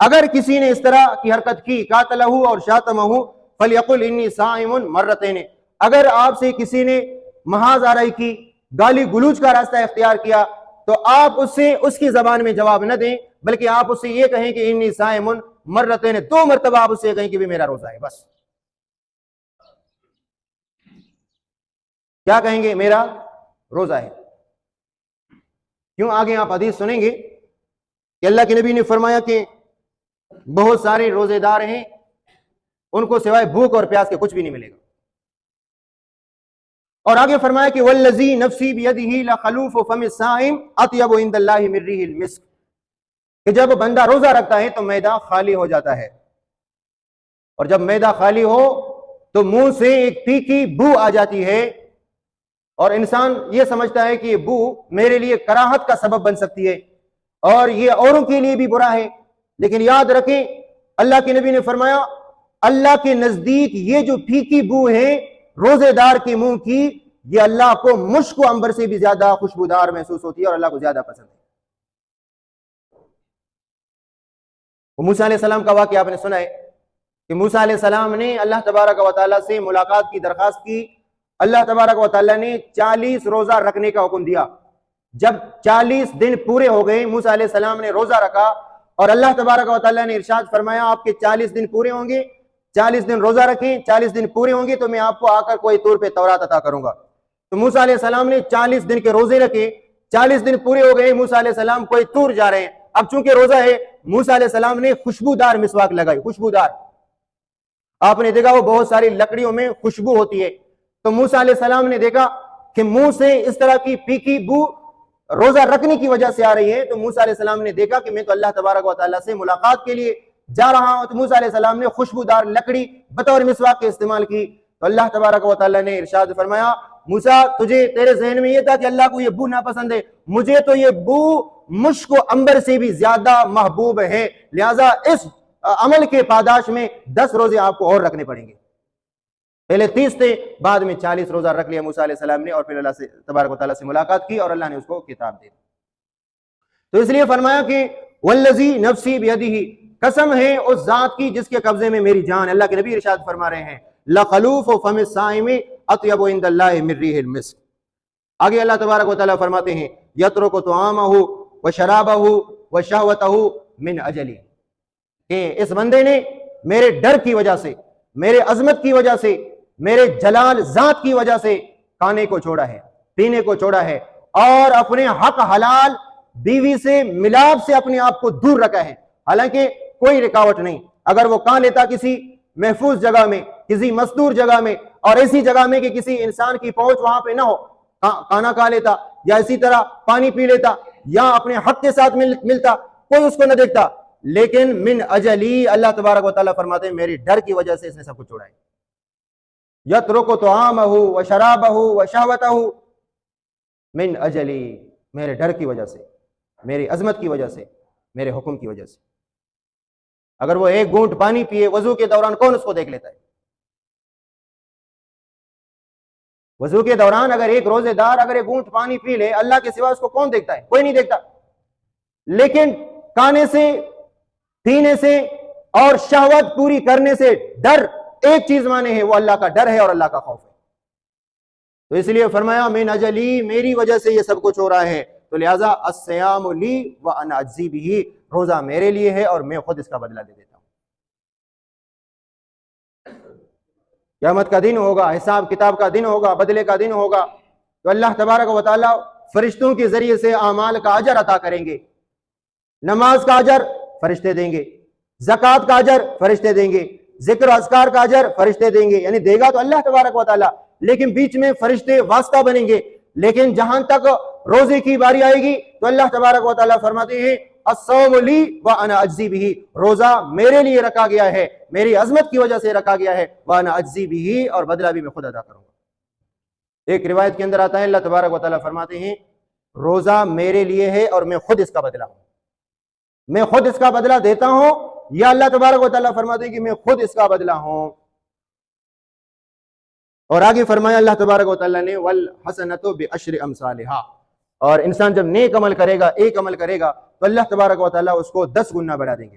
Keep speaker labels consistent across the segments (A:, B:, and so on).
A: اگر کسی نے اس طرح کی حرکت کی قاتلہ اور شاتمہ فلیقل انی صائم مرتین، اگر آپ سے کسی نے محاذ آرائی کی، گالی گلوچ کا راستہ اختیار کیا، تو آپ اس سے اس کی زبان میں جواب نہ دیں، بلکہ آپ اس سے یہ کہیں کہ انی صائم مرتین، 2 مرتبہ آپ اس سے کہیں کہ بھی میرا روزہ ہے، بس کیا کہیں گے؟ میرا روزہ ہے۔ کیوں؟ آگے آپ حدیث سنیں گے کہ اللہ کے نبی نے فرمایا کہ بہت سارے روزے دار ہیں، ان کو سوائے بھوک اور پیاس کے کچھ بھی نہیں ملے گا۔ اور آگے فرمایا کہ والذی نفسی بیدہ لخلوف فم الصائم اطیب عند اللہ من ریح المسک، کہ جب بندہ روزہ رکھتا ہے تو معدہ خالی ہو جاتا ہے، اور جب معدہ خالی ہو تو منہ سے ایک تیکھی بو آ جاتی ہے، اور انسان یہ سمجھتا ہے کہ یہ بو میرے لیے کراہت کا سبب بن سکتی ہے اور یہ اوروں کے لیے بھی برا ہے، لیکن یاد رکھیں اللہ کے نبی نے فرمایا اللہ کے نزدیک یہ جو پھیکی بو ہے روزے دار کے منہ کی، یہ اللہ کو مشک و عنبر سے بھی زیادہ خوشبودار محسوس ہوتی ہے اور اللہ کو زیادہ پسند ہے۔ موسیٰ علیہ السلام کا واقعہ آپ نے سنا ہے کہ موسیٰ علیہ السلام نے اللہ تبارک و تعالیٰ سے ملاقات کی درخواست کی، اللہ تبارک و تعالیٰ نے 40 روزہ رکھنے کا حکم دیا۔ جب 40 دن پورے ہو گئے، موسیٰ علیہ السلام نے روزہ رکھا اور اللہ تبارک و تعالیٰ نے ارشاد فرمایا آپ کے 40 دن پورے ہوں گے، 40 دن روزہ رکھیں، 40 دن پورے ہوں گے تو میں آپ کو آ کر کوئی طور پہ تورات عطا کروں گا۔ تو موسیٰ علیہ السلام نے 40 دن کے روزے رکھے، 40 دن پورے ہو گئے، موسیٰ علیہ السلام کوئی طور جا رہے ہیں۔ اب چونکہ روزہ ہے، موسیٰ علیہ السلام نے خوشبودار مسواک لگائی، خوشبودار، آپ نے دیکھا وہ بہت ساری لکڑیوں میں خوشبو ہوتی ہے، تو موسیٰ علیہ السلام نے دیکھا کہ منہ سے اس طرح کی پھیکی بو روزہ رکھنے کی وجہ سے آ رہی ہے، تو موسیٰ علیہ السلام نے دیکھا کہ میں تو اللہ تبارک و تعالیٰ سے ملاقات کے لیے جا رہا ہوں، تو موسیٰ علیہ السلام نے خوشبودار لکڑی بطور مسواک کے استعمال کی، تو اللہ تبارک و تعالیٰ نے ارشاد فرمایا موسیٰ تجھے تیرے ذہن میں یہ تھا کہ اللہ کو یہ بو ناپسند ہے، مجھے تو یہ بو مشک و عنبر سے بھی زیادہ محبوب ہے، لہٰذا اس عمل کے پاداش میں 10 روزے آپ کو اور رکھنے پڑیں گے۔ پہلے 30 تھے، بعد میں 40 روزہ رکھ لیا موسیٰ علیہ السلام نے، اور پھر اللہ سے تبارک و تعالیٰ سے ملاقات کی اور اللہ نے اس کو کتاب دی۔ تو اس لیے فرمایا کہ والذی نفسی بیدہ، قسم ہے اس ذات کی جس کے قبضے میں میری جان، اللہ کے نبی ارشاد فرما رہے ہیں لخلوف فم الصائم اطیب عند اللہ من ریح المسک۔ آگے اللہ تبارک و تعالیٰ فرماتے ہیں یترک طعامہ وشرابہ وشہوتہ من اجلی، کہ اس بندے نے میرے ڈر کی وجہ سے، میرے عظمت کی وجہ سے، میرے جلال ذات کی وجہ سے کھانے کو چھوڑا ہے، پینے کو چھوڑا ہے، اور اپنے حق حلال بیوی سے ملاپ سے اپنے آپ کو دور رکھا ہے۔ حالانکہ کوئی رکاوٹ نہیں، اگر وہ کھا لیتا کسی محفوظ جگہ میں، کسی مستور جگہ میں، اور ایسی جگہ میں کہ کسی انسان کی پہنچ وہاں پہ نہ ہو، کھانا کھا لیتا یا اسی طرح پانی پی لیتا یا اپنے حق کے ساتھ ملتا، کوئی اس کو نہ دیکھتا، لیکن من اجلی اللہ تبارک و تعالیٰ فرماتے ہیں میری ڈر کی وجہ سے اس نے سب کچھ چھوڑا ہے۔ یترک طعامہ وشرابہ وشہوتہ من اجلی، میرے ڈر کی وجہ سے، میری عظمت کی وجہ سے، میرے حکم کی وجہ سے۔ اگر وہ ایک گھونٹ پانی پیے وضو کے دوران، کون اس کو دیکھ لیتا ہے؟ وضو کے دوران اگر ایک روزے دار اگر ایک گھونٹ پانی پی لے، اللہ کے سوا اس کو کون دیکھتا ہے؟ کوئی نہیں دیکھتا۔ لیکن کھانے سے، پینے سے اور شہوت پوری کرنے سے ڈر ایک چیز مانے ہے، وہ اللہ کا ڈر ہے اور اللہ کا خوف ہے۔ تو اس لیے فرمایا من اجلی، میری وجہ سے یہ سب کچھ ہو رہا ہے، تو لہٰذا الصیام لی وانا اجزی بہ، روزہ میرے لیے ہے اور میں خود اس کا بدلہ دے دیتا ہوں۔ قیامت کا دن ہوگا، حساب کتاب کا دن ہوگا، بدلے کا دن ہوگا، تو اللہ تبارک و تعالیٰ فرشتوں کے ذریعے سے اعمال کا اجر عطا کریں گے۔ نماز کا اجر فرشتے دیں گے، زکوٰۃ کا اجر فرشتے دیں گے، ذکر و اذکار کا اجر فرشتے دیں گے، یعنی دے گا تو اللہ تبارک و تعالیٰ، لیکن بیچ میں فرشتے واسطہ بنیں گے۔ لیکن جہاں تک روزے کی باری آئے گی تو اللہ تبارک و تعالیٰ فرماتے ہیں الصوم لی وانا اجزی بہ، روزہ میرے لیے رکھا گیا ہے، میری عظمت کی وجہ سے رکھا گیا ہے، وانا اجزی بہ، اور بدلہ بھی میں خود ادا کروں گا۔ ایک روایت کے اندر آتا ہے اللہ تبارک و تعالیٰ فرماتے ہیں روزہ میرے لیے ہے اور میں خود اس کا بدلہ ہوں، میں خود اس کا بدلہ دیتا ہوں، یا اللہ تبارک و تعالیٰ فرماتے ہیں کہ میں خود اس کا بدلہ ہوں۔ اور آگے فرمایا اللہ تبارک و تعالیٰ نے والحسنۃ بعشر امثالھا، اور انسان جب نیک عمل کرے گا، ایک عمل کرے گا، تو اللہ تبارک و تعالیٰ اس کو 10 گنا بڑھا دیں گے۔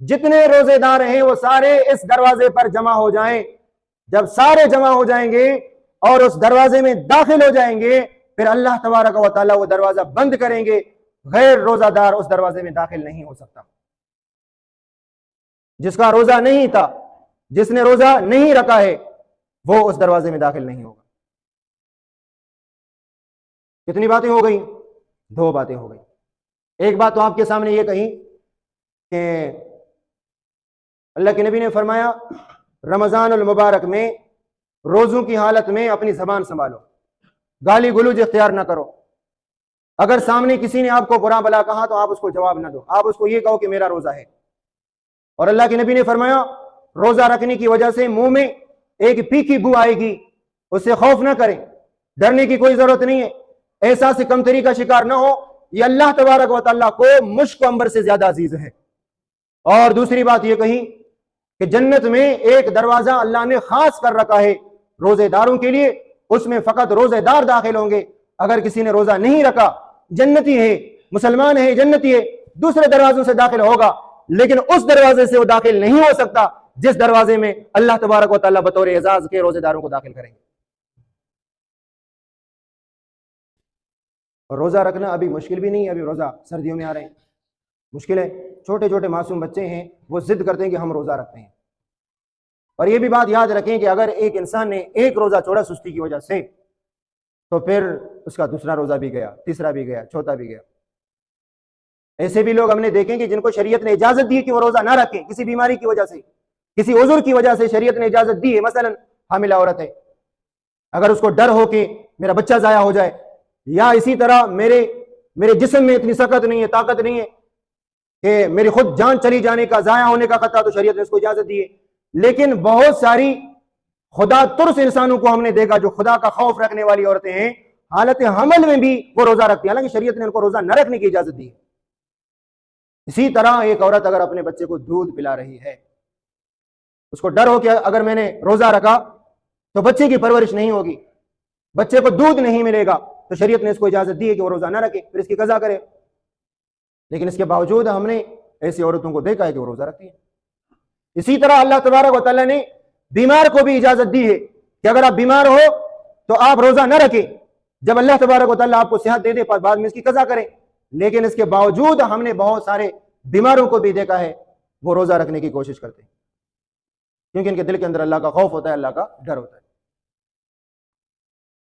A: جتنے روزے دار ہیں وہ سارے اس دروازے پر جمع ہو جائیں. جب سارے جمع ہو جائیں گے اور اس دروازے میں داخل ہو جائیں گے پھر اللہ تبارک و تعالیٰ وہ دروازہ بند کریں گے. غیر روزہ دار اس دروازے میں داخل نہیں ہو سکتا. جس کا روزہ نہیں تھا، جس نے روزہ نہیں رکھا ہے، وہ اس دروازے میں داخل نہیں ہوگا. کتنی باتیں ہو گئی؟ 2 باتیں ہو گئی. ایک بات تو آپ کے سامنے یہ کہی کہ اللہ کے نبی نے فرمایا رمضان المبارک میں روزوں کی حالت میں اپنی زبان سنبھالو، گالی گلوج اختیار نہ کرو. اگر سامنے کسی نے آپ کو برا بلا کہا تو آپ اس کو جواب نہ دو، آپ اس کو یہ کہو کہ میرا روزہ ہے. اور اللہ کے نبی نے فرمایا روزہ رکھنے کی وجہ سے منہ میں ایک پھیکی بو آئے گی، اس سے خوف نہ کریں، ڈرنے کی کوئی ضرورت نہیں ہے، احساس کمتری کا شکار نہ ہو. یہ اللہ تبارک و تعالیٰ کو مشک و عنبر سے زیادہ عزیز ہے. اور دوسری بات یہ کہی کہ جنت میں ایک دروازہ اللہ نے خاص کر رکھا ہے روزے داروں کے لیے، اس میں فقط روزے دار داخل ہوں گے. اگر کسی نے روزہ نہیں رکھا، جنتی ہے، مسلمان ہے، جنتی ہے، دوسرے دروازوں سے داخل ہوگا، لیکن اس دروازے سے وہ داخل نہیں ہو سکتا جس دروازے میں اللہ تبارک و تعالیٰ بطور اعزاز کے روزے داروں کو داخل کریں گے. اور روزہ رکھنا ابھی مشکل بھی نہیں ہے، ابھی روزہ سردیوں میں آ رہے ہیں، مشکل ہے. چھوٹے چھوٹے معصوم بچے ہیں وہ ضد کرتے ہیں کہ ہم روزہ رکھتے ہیں. اور یہ بھی بات یاد رکھیں کہ اگر ایک انسان نے ایک روزہ چھوڑا سستی کی وجہ سے تو پھر اس کا دوسرا روزہ بھی گیا، تیسرا بھی گیا، چوتھا بھی گیا. ایسے بھی لوگ ہم نے دیکھیں کہ جن کو شریعت نے اجازت دی کہ وہ روزہ نہ رکھیں، کسی بیماری کی وجہ سے، کسی عذر کی وجہ سے شریعت نے اجازت دی ہے. مثلا حاملہ عورت ہے، اگر اس کو ڈر ہو کہ میرا بچہ ضائع ہو جائے، یا اسی طرح میرے جسم میں اتنی طاقت نہیں ہے، طاقت نہیں ہے کہ میری خود جان چلی جانے کا، ضائع ہونے کا خطرہ، تو شریعت نے اس کو اجازت دی ہے. لیکن بہت ساری خدا ترس انسانوں کو ہم نے دیکھا جو خدا کا خوف رکھنے والی عورتیں ہیں، حالت حمل میں بھی وہ روزہ رکھتی ہیں، حالانکہ شریعت نے ان کو روزہ نہ رکھنے کی اجازت دی ہے. اسی طرح ایک عورت اگر اپنے بچے کو دودھ پلا رہی ہے، اس کو ڈر ہو کہ اگر میں نے روزہ رکھا تو بچے کی پرورش نہیں ہوگی، بچے کو دودھ نہیں ملے گا، تو شریعت نے اس کو اجازت دی ہے کہ وہ روزہ نہ رکھے، پھر اس کی قضا کرے. لیکن اس کے باوجود ہم نے ایسی عورتوں کو دیکھا ہے کہ وہ روزہ رکھتی ہیں. اسی طرح اللہ تبارک و تعالیٰ نے بیمار کو بھی اجازت دی ہے کہ اگر آپ بیمار ہو تو آپ روزہ نہ رکھیں. جب اللہ تبارک و تعالیٰ آپ کو صحت دے دے بعد میں اس کی قضا کریں. لیکن اس کے باوجود ہم نے بہت سارے بیماروں کو بھی دیکھا ہے وہ روزہ رکھنے کی کوشش کرتے ہیں، کیونکہ ان کے دل کے اندر اللہ کا خوف ہوتا ہے، اللہ کا ڈر ہوتا ہے.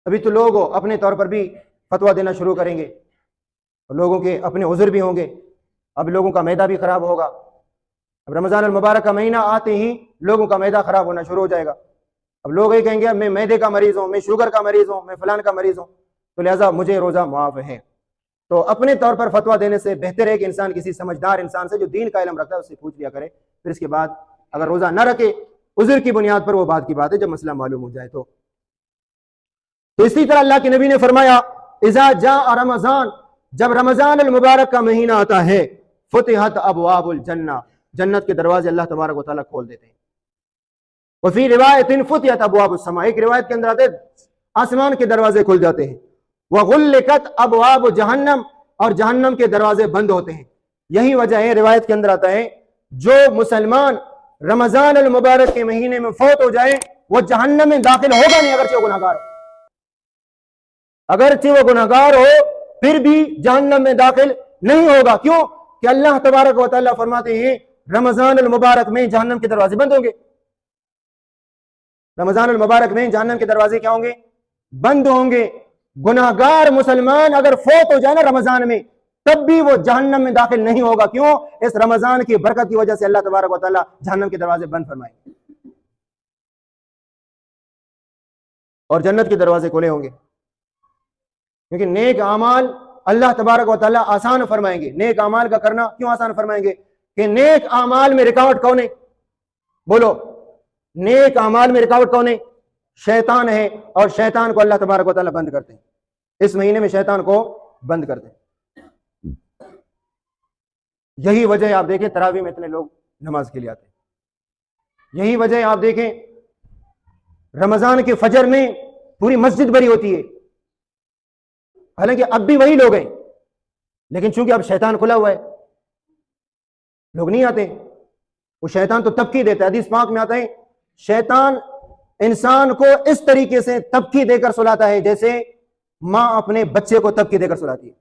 A: ابھی تو لوگ اپنے طور پر بھی فتویٰ دینا شروع کریں گے، لوگوں کے اپنے عذر بھی ہوں گے. اب لوگوں کا معدہ بھی خراب ہوگا. اب رمضان المبارک کا مہینہ آتے ہی لوگوں کا معدہ خراب ہونا شروع ہو جائے گا. اب لوگ یہ کہیں گے میں معدے کا مریض ہوں، میں شوگر کا مریض ہوں، میں فلان کا مریض ہوں، تو لہٰذا مجھے روزہ معاف ہے. تو اپنے طور پر فتویٰ دینے سے بہتر ہے کہ انسان کسی سمجھدار انسان سے جو دین کا علم رکھتا ہے اس سے پوچھ لیا کرے. پھر اس کے بعد اگر روزہ نہ رکھے عذر کی بنیاد پر، وہ بات کی بات ہے جب مسئلہ معلوم ہو جائے تو. اسی طرح اللہ کے نبی نے فرمایا اذا جاء رمضان، جب رمضان المبارک کا مہینہ آتا ہے فتحت ابواب الجنہ، جنت کے دروازے اللہ تبارک و تعالیٰ کھول دیتے ہیں. وفی روایت فتحت ابواب السماء، ایک روایت کے اندر آتے آسمان کے دروازے کھل جاتے ہیں. وغلقت ابواب جہنم، اور جہنم کے دروازے بند ہوتے ہیں. یہی وجہ ہے، روایت کے اندر آتا ہے جو مسلمان رمضان المبارک کے مہینے میں فوت ہو جائے وہ جہنم میں داخل ہوگا نہیں، اگرچہ وہ گناہگار ہو، اگرچہ وہ گناہگار ہو پھر بھی جہنم میں داخل نہیں ہوگا. کیوں؟ کہ اللہ تبارک و تعالیٰ فرماتے ہیں رمضان المبارک میں جہنم کے دروازے بند ہوں گے. رمضان المبارک میں جہنم کے دروازے کیا ہوں گے؟ بند ہوں گے. گناہگار مسلمان اگر فوت ہو جائے نا رمضان میں تب بھی وہ جہنم میں داخل نہیں ہوگا. کیوں؟ اس رمضان کی برکت کی وجہ سے اللہ تبارک و تعالیٰ جہنم کے دروازے بند فرمائیں گے اور جنت کے دروازے کھلے ہوں گے. کیونکہ نیک اعمال اللہ تبارک و تعالیٰ آسان فرمائیں گے. نیک اعمال کا کرنا کیوں آسان فرمائیں گے؟ کہ نیک اعمال میں رکاوٹ کون ہے؟ بولو، نیک اعمال میں رکاوٹ کون ہے؟ شیطان ہے. اور شیطان کو اللہ تبارک و تعالیٰ بند کرتے ہیں. اس مہینے میں شیطان کو بند کرتے ہیں. یہی وجہ ہے آپ دیکھیں تراویح میں اتنے لوگ نماز کے لیے آتے ہیں. یہی وجہ ہے آپ دیکھیں رمضان کے فجر میں پوری مسجد بھری ہوتی ہے. حالانکہ اب بھی وہی لوگ ہیں، لیکن چونکہ اب شیطان کھلا ہوا ہے لوگ نہیں آتے. وہ شیطان تو تبکی دیتا ہے، حدیث پاک میں آتا ہے شیطان انسان کو اس طریقے سے تبکی دے کر سلاتا ہے جیسے ماں اپنے بچے کو تبکی دے کر سلاتی ہے۔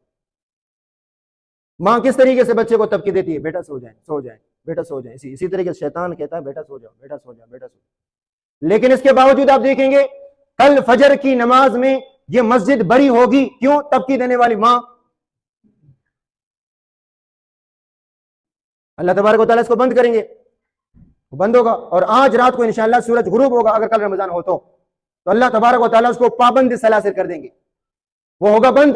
A: ماں کس طریقے سے بچے کو تبکی دیتی ہے؟ بیٹا سو جائیں، سو جائیں، بیٹا سو جائیں، اسی طریقے سے شیطان کہتا ہے بیٹا سو جاؤ، بیٹا سو جاؤ، بیٹا سو جاؤ۔ لیکن اس کے باوجود آپ دیکھیں گے کل فجر کی نماز میں یہ مسجد بڑی ہوگی، کیوں؟ تبکی دینے والی ماں۔ اللہ تبارک و تعالیٰ اس کو بند کریں گے، بند ہوگا۔ اور آج رات کو انشاءاللہ سورج غروب ہوگا، اگر کل رمضان ہو تو اللہ تبارک و تعالیٰ اس کو پابند سلاسل کر دیں گے، وہ ہوگا بند۔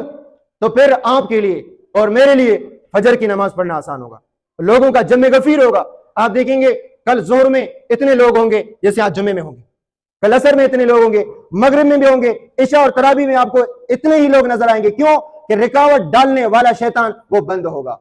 A: تو پھر آپ کے لیے اور میرے لیے فجر کی نماز پڑھنا آسان ہوگا، لوگوں کا جمع غفیر ہوگا۔ آپ دیکھیں گے کل ظہر میں اتنے لوگ ہوں گے جیسے آج جمعے میں ہوں گے، کل عصر میں اتنے لوگ ہوں گے، مغرب میں بھی ہوں گے، عشاء اور تراویح میں آپ کو اتنے ہی لوگ نظر آئیں گے۔ کیوں؟ کہ رکاوٹ ڈالنے والا شیطان وہ بند ہوگا۔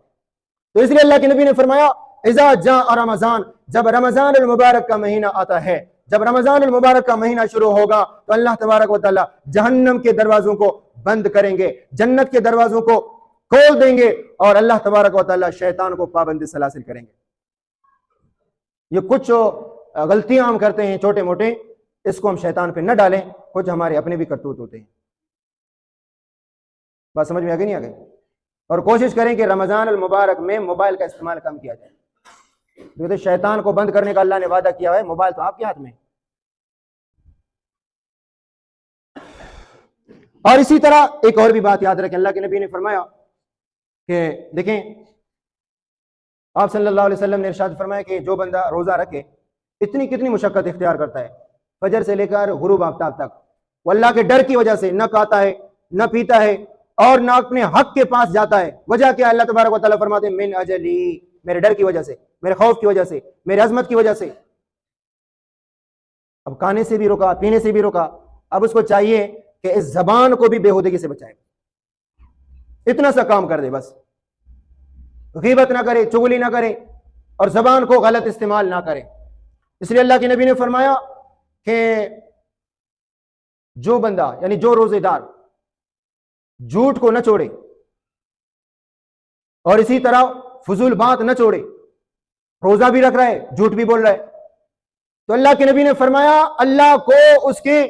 A: تو اس لیے اللہ کے نبی نے فرمایا اذا جاء رمضان، جب رمضان المبارک کا مہینہ آتا ہے، جب رمضان المبارک کا مہینہ شروع ہوگا تو اللہ تبارک و تعالی جہنم کے دروازوں کو بند کریں گے، جنت کے دروازوں کو کھول دیں گے، اور اللہ تبارک و تعالی شیطان کو پابندی سلاسل کریں گے۔ یہ کچھ غلطیاں ہم کرتے ہیں چھوٹے موٹے، اس کو ہم شیطان پہ نہ ڈالیں، کچھ ہمارے اپنے بھی کرتوت ہوتے ہیں۔ بات سمجھ میں آ گئی نہیں آ گئی؟ اور کوشش کریں کہ رمضان المبارک میں موبائل کا استعمال کم کیا جائے، کیونکہ شیطان کو بند کرنے کا اللہ نے وعدہ کیا ہے، موبائل تو آپ کے ہاتھ میں۔ اور اسی طرح ایک اور بھی بات یاد رکھیں، اللہ کے نبی نے فرمایا کہ دیکھیں آپ صلی اللہ علیہ وسلم نے ارشاد فرمایا کہ جو بندہ روزہ رکھے، کتنی مشقت اختیار کرتا ہے فجر سے لے کر غروب آفتاب تک، وہ اللہ کے ڈر کی وجہ سے نہ کھاتا ہے نہ پیتا ہے اور نہ اپنے حق کے پاس جاتا ہے۔ وجہ کیا؟ اللہ تبارک و تعالیٰ فرماتے ہیں من اجلی، میرے ڈر کی وجہ سے، میرے خوف کی وجہ سے، میرے عظمت کی وجہ سے۔ اب کھانے سے بھی روکا، پینے سے بھی روکا، اب اس کو چاہیے کہ اس زبان کو بھی بےہودگی سے بچائے، اتنا سا کام کر دے، بس غیبت نہ کرے، چغلی نہ کرے، اور زبان کو غلط استعمال نہ کرے۔ اس لیے اللہ کے نبی نے فرمایا کہ جو بندہ یعنی جو روزے دار جھوٹ کو نہ چھوڑے اور اسی طرح فضول بات نہ چھوڑے، روزہ بھی رکھ رہا ہے جھوٹ بھی بول رہا ہے، تو اللہ کے نبی نے فرمایا اللہ کو اس کے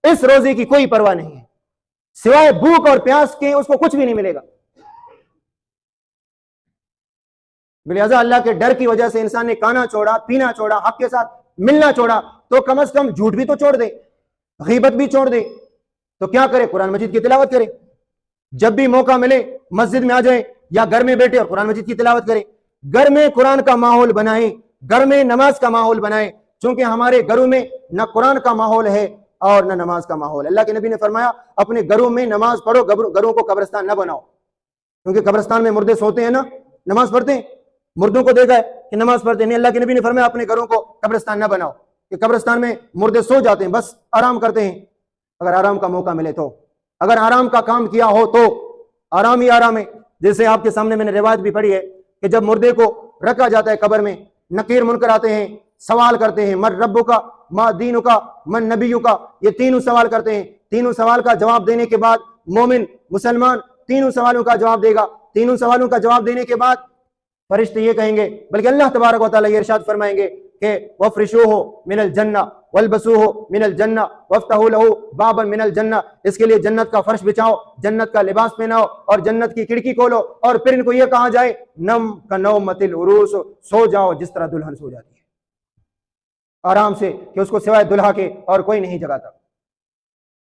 A: اس روزے کی کوئی پرواہ نہیں ہے، سوائے بھوک اور پیاس کے اس کو کچھ بھی نہیں ملے گا۔ لہذا اللہ کے ڈر کی وجہ سے انسان نے کھانا چھوڑا، پینا چھوڑا، حق کے ساتھ ملنا چھوڑا، تو کم از کم جھوٹ بھی تو چھوڑ دے، غیبت بھی چھوڑ دے۔ تو کیا کرے؟ قرآن مجید کی تلاوت کرے، جب بھی موقع ملے مسجد میں آ جائے یا گھر میں بیٹھے اور قرآن مجید کی تلاوت کرے، گھر میں قرآن کا ماحول بنائیں، گھر میں نماز کا ماحول بنائیں، چونکہ ہمارے گھروں میں نہ قرآن کا ماحول ہے اور نہ نماز کا ماحول ہے۔ اللہ کے نبی نے فرمایا اپنے گھروں میں نماز پڑھو، گھروں کو قبرستان نہ بناؤ، کیونکہ قبرستان میں مردے سوتے ہیں نا، نماز پڑھتے ہیں، مردوں کو دیکھا ہے کہ نماز پڑھتے ہیں نہیں۔ اللہ کے نبی نے فرمایا اپنے گھروں کو قبرستان نہ بناؤ، کہ قبرستان میں مردے سو جاتے ہیں، بس آرام کرتے ہیں، اگر آرام کا موقع ملے تو، اگر آرام کا کام کیا ہو تو آرام ہی آرام ہے۔ جیسے آپ کے سامنے میں نے روایت بھی پڑھی ہے کہ جب مردے کو رکھا جاتا ہے قبر میں، نکیر منکر آتے ہیں، سوال کرتے ہیں من ربک ما دینک من نبیک، یہ تینوں سوال کرتے ہیں۔ تینوں سوال کا جواب دینے کے بعد مومن مسلمان تینوں سوالوں کا جواب دے گا۔ تینوں سوالوں کا جواب دینے کے بعد فرشتے یہ کہیں گے، بلکہ اللہ تبارک و تعالیٰ یہ ارشاد فرمائیں گے کہ وَفْرِشُوهُ مِنَ الْجَنَّةِ وَالْبَسُوهُ مِنَ الْجَنَّةِ وَافْتَحُوا لَهُ بَابًا مِنَ الْجَنَّةِ، اس کے لیے جنت کا فرش بچھاؤ، جنت کا لباس پہناؤ اور جنت کی کھڑکی کھولو، اور پھر ان کو یہ کہا جائے نم کَنَوْمَةِ الْعُرُوسِ، سو جاؤ جس طرح دلہن سو جاتی ہے آرام سے، کہ اس کو سوائے دلہا کے اور کوئی نہیں جگاتا۔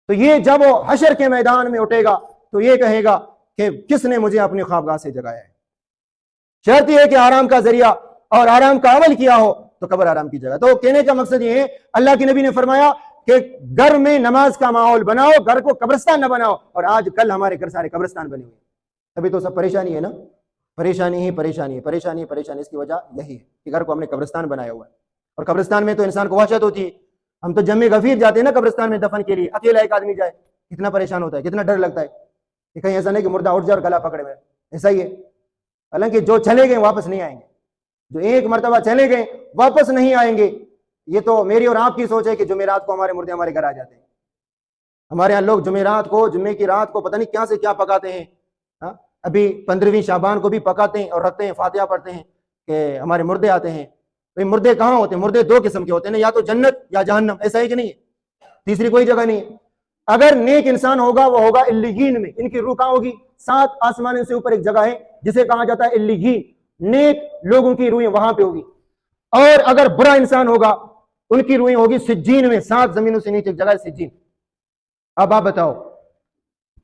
A: تو یہ جب وہ حشر کے میدان میں اٹھے گا تو یہ کہے گا کہ کس نے مجھے اپنی خوابگاہ سے جگایا ہے۔ شرط یہ ہے کہ آرام کا ذریعہ اور آرام کا عمل کیا ہو تو قبر آرام کی جگہ۔ تو کہنے کا مقصد یہ ہے اللہ کے نبی نے فرمایا کہ گھر میں نماز کا ماحول بناؤ، گھر کو قبرستان نہ بناؤ۔ اور آج کل ہمارے گھر سارے قبرستان بنے ہوئے ہیں، ابھی تو سب پریشانی ہے نا، پریشانی ہی پریشانی ہے، پریشانی پریشانی۔ اس کی وجہ یہی ہے کہ گھر کو ہم نے قبرستان بنایا ہوا ہے، اور قبرستان میں تو انسان کو وحشت ہوتی ہے۔ ہم تو جمع غفیر جاتے ہیں نا قبرستان میں دفن کے لیے، اکیلا ایک آدمی جائے کتنا پریشان ہوتا ہے، کتنا ڈر لگتا ہے کہ کہیں ایسا نہیں کہ مردہ اٹھ جائے اور گلا پکڑے میں، ایسا ہی ہے۔ حالانکہ جو چلے گئے واپس نہیں آئیں گے، جو ایک مرتبہ چلے گئے واپس نہیں آئیں گے۔ یہ تو میری اور آپ کی سوچ ہے کہ جمعرات کو ہمارے مردے ہمارے گھر آ جاتے ہیں۔ ہمارے یہاں لوگ جمعرات کو، جمعے کی رات کو پتہ نہیں کیا سے کیا پکاتے ہیں، ابھی 15ویں شعبان کو بھی پکاتے ہیں اور رکھتے ہیں، فاتحہ پڑھتے ہیں کہ ہمارے مردے آتے ہیں۔ بھئی مردے کہاں ہوتے ہیں؟ مردے دو قسم کے ہوتے ہیں، یا تو جنت یا جہنم، ایسا ہے کہ نہیں ہے؟ تیسری کوئی جگہ نہیں ہے۔ اگر نیک انسان ہوگا وہ ہوگا علیین میں، ان کی روح کہاں ہوگی؟ 7 آسمانوں سے اوپر ایک جگہ ہے جسے کہا جاتا ہے علیین، نیک لوگوں کی روحیں وہاں پہ ہوگی۔ اور اگر برا انسان ہوگا ان کی روحیں ہوگی سجین میں، 7 زمینوں سے نیچے ایک جگہ ہے سجین۔ اب آپ بتاؤ،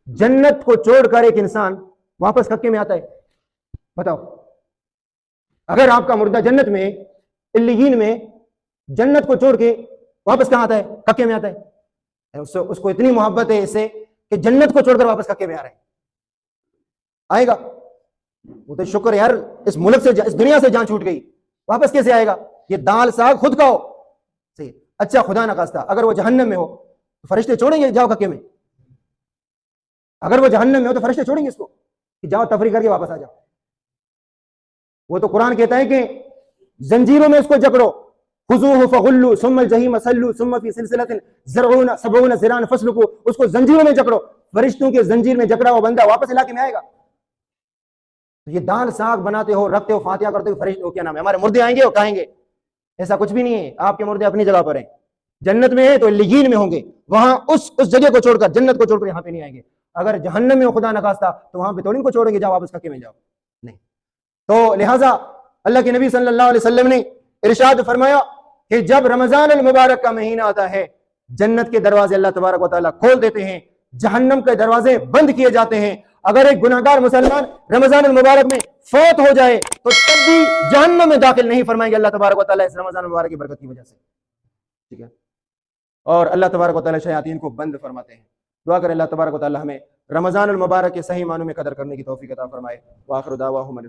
A: جنت کو چھوڑ کر ایک انسان واپس ککے میں آتا ہے؟ بتاؤ، اگر آپ کا مردہ جنت میں علیین میں، جنت کو چھوڑ کے واپس کہاں آتا ہے؟ ککے میں آتا ہے۔ اس کو اتنی محبت ہے اس سے کہ جنت کو چھوڑ کر واپس ککے میں آ رہے ہیں، آئے گا؟ وہ تو شکر یار اس ملک سے، اس دنیا سے جان چھوٹ گئی، واپس کیسے آئے گا؟ یہ دال ساگ خود کھاؤ صحیح، اچھا خدا نخواستہ اگر وہ جہنم میں ہو تو فرشتے چھوڑیں گے جاؤ ککے میں؟ اگر وہ جہنم میں ہو تو فرشتے چھوڑیں گے اس کو کہ جاؤ تفریح کر کے واپس آ جاؤ؟ وہ تو قرآن کہتا ہے کہ زنجیروں میں اس کو جکڑو، خذوہ فغلوا ثم الجحیم صلوا ثم فی سلسلۃ ذرعها 70 ذراعا فاسلکوا، اس کو زنجیروں میں جکڑو۔ فرشتوں کے زنجیر میں جکڑا ہوا بندہ واپس علاقے میں آئے گا؟ یہ دال ساگ بناتے ہو، رکھتے ہو، فاتحہ کرتے ہو، فرشتے کیا نام ہے ہمارے مردے آئیں گے اور کھائیں گے؟ ایسا کچھ بھی نہیں ہے، آپ کے مردے اپنی جگہ پر ہیں، جنت میں ہے تو علیین میں ہوں گے، وہاں اس جگہ کو چھوڑ کر، جنت کو چھوڑ کر یہاں پہ نہیں آئیں گے۔ اگر جہنم میں خدا نخواستہ تو وہاں پہ تو ان کو چھوڑیں گے جاؤ واپس ککے میں جاؤ، نہیں۔ تو لہٰذا اللہ کے نبی صلی اللہ علیہ وسلم نے ارشاد فرمایا کہ جب رمضان المبارک کا مہینہ آتا ہے جنت کے دروازے اللہ تبارک و تعالیٰ کھول دیتے ہیں، جہنم کے دروازے بند کیے جاتے ہیں۔ اگر ایک گناہگار مسلمان رمضان المبارک میں فوت ہو جائے تو تب بھی جہنم میں داخل نہیں فرمائیں گے اللہ تبارک و تعالیٰ اس رمضان المبارک کی برکت کی وجہ سے، ٹھیک ہے؟ اور اللہ تبارک و تعالیٰ شیاطین کو بند فرماتے ہیں۔ دعا کریں اللہ تبارک و تعالیٰ ہمیں رمضان المبارک کے صحیح معنوں میں قدر کرنے کی توفیق عطا فرمائے۔ وآخر دعواہم